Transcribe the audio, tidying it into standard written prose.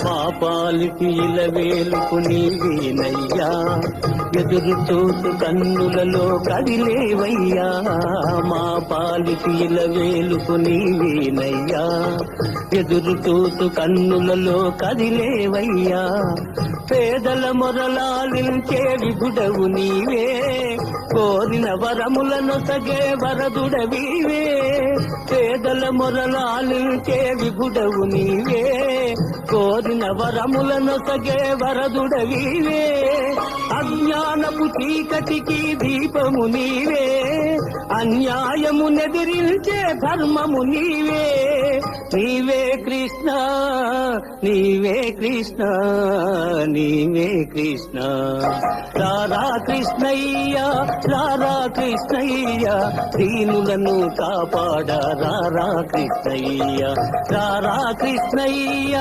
మా పాలికి ఇలవేలుకు నీవేనయ్యా, ఎదురు చూసు కన్నులలో కదిలేవయ్యా. మా పాలికి ఇలవేలుకు నీవేనయ్యా, ఎదురు చూసు కన్నులలో కదిలేవయ్యా. పేదల మొరలాలించే విభుడవు నీవే, కోరిన వరములను సగే వరదుడవీవే. పేదల మొరలాలించే విభుడవు నీవే, కోరిన వరములను సగే వరదుడవీవే. అజ్ఞానపు చీకటికి దీపము నీవే, అన్యాయము నెదిరించే ధర్మము నీవే. నీవే కృష్ణ, నీవే కృష్ణ, నీవే కృష్ణ. రారా కృష్ణయ్య, రారా కృష్ణయ్య, దీనులను కాపాడ రారా కృష్ణయ్య, రారా కృష్ణయ్య.